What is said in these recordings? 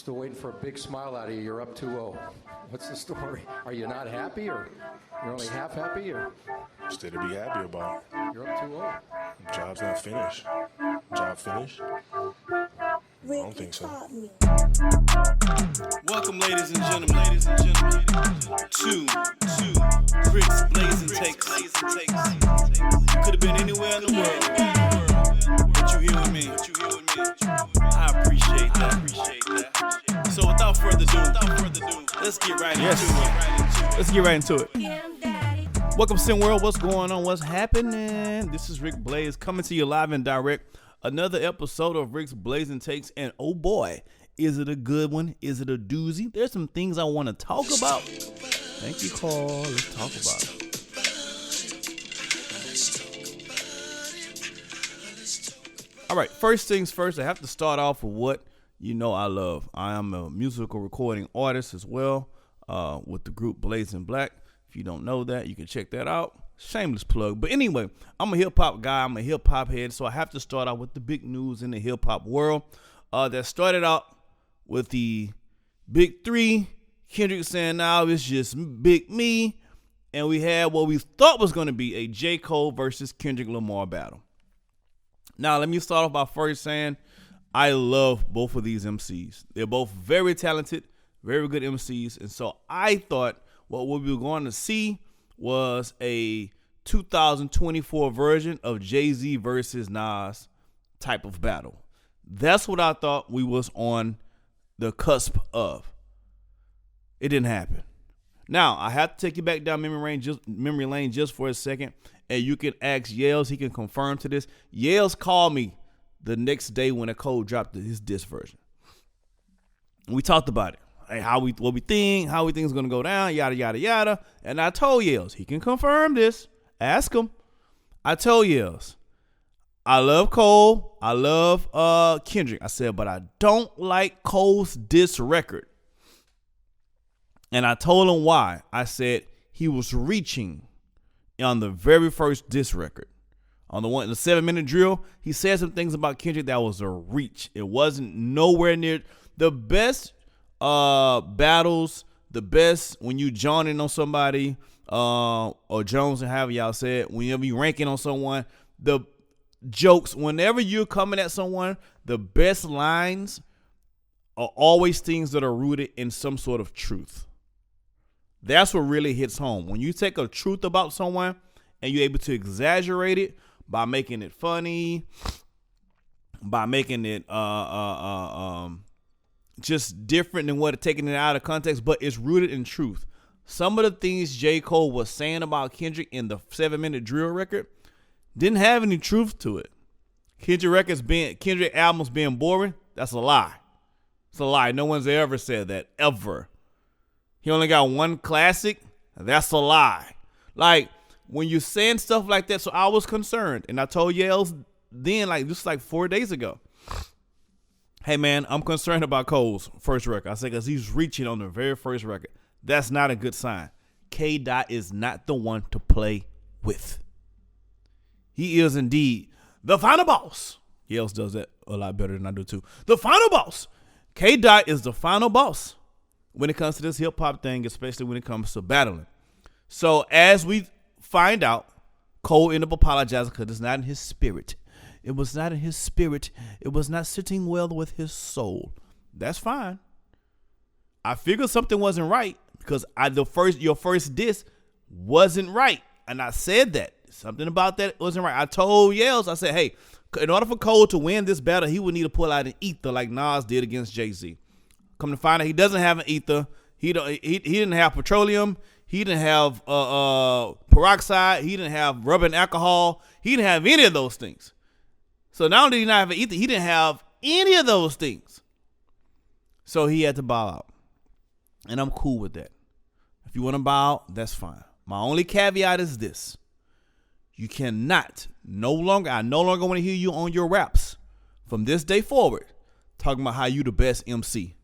Still waiting for a big smile out of you. You're up 2-0. What's the story? Are you not happy, or you're only half happy, or? Still to be happy about. You're up 2-0. Job's not finished. Job finished? I don't think so. Welcome, ladies and gentlemen, to Rick's BLAZIN takes. You could have been anywhere in the world, but you here with me. I appreciate that. So without further ado, let's get right into it. Let's get right into it. Welcome, SimWorld. What's going on? What's happening? This is Rick Blaze coming to you live and direct. Another episode of Rick's BLAZIN takes, and oh boy, is it a good one? Is it a doozy? There's some things I want to talk about. Thank you, Carl. Let's talk about it. All right, first things first, I have to start off with what you know I love. I am a musical recording artist as well with the group BLAZIN Black. If you don't know that, you can check that out. Shameless plug. But anyway, I'm a hip-hop guy. I'm a hip-hop head, so I have to start out with the big news in the hip-hop world. That started out with the big three. Kendrick saying now it's just big me. And we had what we thought was going to be a J. Cole versus Kendrick Lamar battle. Now, let me start off by first saying I love both of these MCs. They're both very talented, very good MCs. And so I thought what we were going to see was a 2024 version of Jay-Z versus Nas type of battle. That's what I thought we was on the cusp of. It didn't happen. Now, I have to take you back down memory lane just for a second, and you can ask Yales. He can confirm to this. Yales called me the next day when Cole dropped his disc version. We talked about it. Hey, what we think it's gonna go down, yada yada yada. And I told Yales, he can confirm this. Ask him. I told Yales, I love Cole. I love Kendrick. I said, but I don't like Cole's diss record. And I told him why. I said he was reaching on the very first diss record. On the 7-minute drill, he said some things about Kendrick that was a reach. It wasn't nowhere near the best battles, the best when you joining on somebody, or Jones and however y'all said, whenever you ranking on someone, the jokes, whenever you're coming at someone, the best lines are always things that are rooted in some sort of truth. That's what really hits home. When you take a truth about someone and you're able to exaggerate it by making it funny, by making it just different than what taking it out of context, but it's rooted in truth. Some of the things J. Cole was saying about Kendrick in the 7-minute drill record didn't have any truth to it. Kendrick albums being boring, that's a lie. It's a lie. No one's ever said that, ever. He only got one classic, that's a lie. Like, when you're saying stuff like that, so I was concerned. And I told Yales then, just 4 days ago, hey, man, I'm concerned about Cole's first record. I said, because he's reaching on the very first record. That's not a good sign. K-Dot is not the one to play with. He is indeed the final boss. Yales does that a lot better than I do, too. The final boss. K-Dot is the final boss when it comes to this hip-hop thing, especially when it comes to battling. So as we find out, Cole ended up apologizing because it's not in his spirit. It was not in his spirit. It was not sitting well with his soul. That's fine. I figured something wasn't right because your first diss wasn't right. And I said that. Something about that wasn't right. I told Yales, I said, hey, in order for Cole to win this battle, he would need to pull out an ether like Nas did against Jay-Z. Come to find out, he doesn't have an ether. He didn't have petroleum. He didn't have peroxide. He didn't have rubber and alcohol. He didn't have any of those things. So not only did he not have an ether, he didn't have any of those things. So he had to bow out. And I'm cool with that. If you want to bow out, that's fine. My only caveat is this. You cannot, I no longer want to hear you on your raps from this day forward talking about how you the best MC.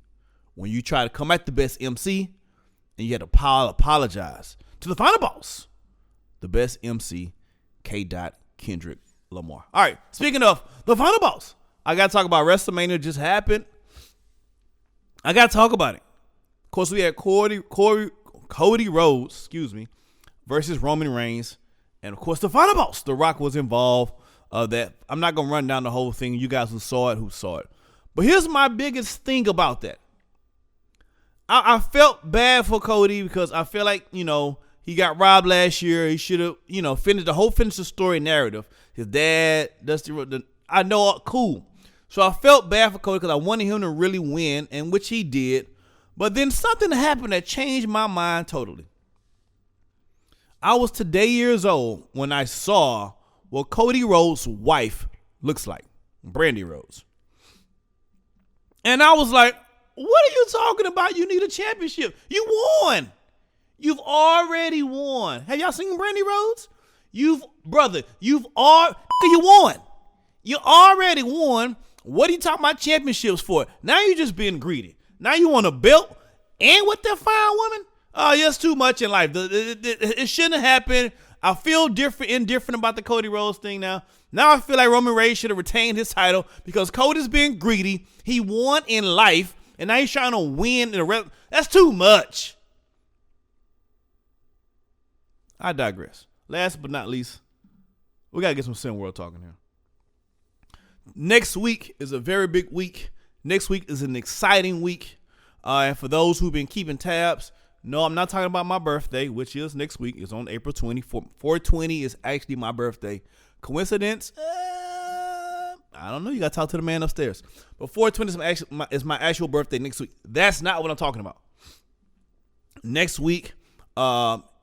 When you try to come at the best MC, and you had to apologize to the final boss, the best MC, K. Kendrick Lamar. All right, speaking of the final boss, I got to talk about WrestleMania just happened. I got to talk about it. Of course, we had Cody Rhodes, versus Roman Reigns. And, of course, the final boss, The Rock, was involved. That I'm not going to run down the whole thing. You guys who saw it. But here's my biggest thing about that. I felt bad for Cody because I feel like, he got robbed last year. He should have, finished the story narrative. His dad, I know, cool. So I felt bad for Cody because I wanted him to really win, and which he did. But then something happened that changed my mind totally. I was today years old when I saw what Cody Rhodes' wife looks like, Brandy Rhodes. And I was like, what are you talking about? You need a championship. You won. You've already won. Have y'all seen Brandy Rhodes? You won. You already won. What are you talking about championships for? Now you're just being greedy. Now you want a belt and with that fine woman? Oh, it's too much in life. It shouldn't have happened. I feel indifferent about the Cody Rhodes thing now. Now I feel like Roman Reigns should have retained his title because Cody's being greedy. He won in life, and now he's trying to win in the rest. That's too much. I digress. Last but not least, we got to get some SimWorld talking here. Next week is a very big week. Next week is an exciting week. And for those who've been keeping tabs, no, I'm not talking about my birthday, which is next week. It's on April 20. 4/20 is actually my birthday. Coincidence? I don't know. You got to talk to the man upstairs. But 4/20 is my actual birthday next week. That's not what I'm talking about. Next week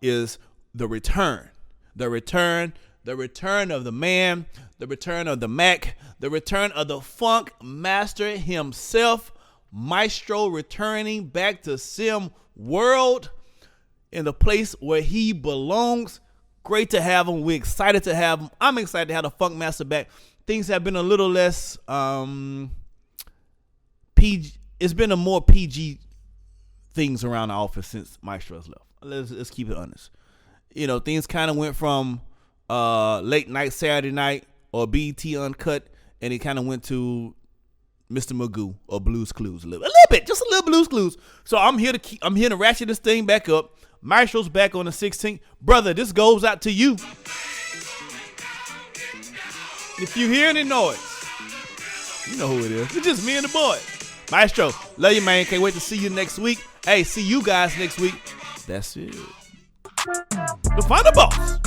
is the return. The return of the man, the return of the Mac, the return of the Funk Master himself, Maestro, returning back to SimWorld in the place where he belongs. Great to have him. We're excited to have him. I'm excited to have the Funk Master back. Things have been a little less PG. It's been a more PG things around the office since Maestro's left. Let's keep it honest. Things kind of went from late night Saturday night or BT Uncut, and it kind of went to Mr. Magoo or Blue's Clues a little bit, just a little Blue's Clues. So I'm here to ratchet this thing back up. Maestro's back on the 16th. Brother, this goes out to you. If you hear any noise, you know who it is. It's just me and the boy. Maestro, love you, man. Can't wait to see you next week. Hey, see you guys next week. That's it. The final boss.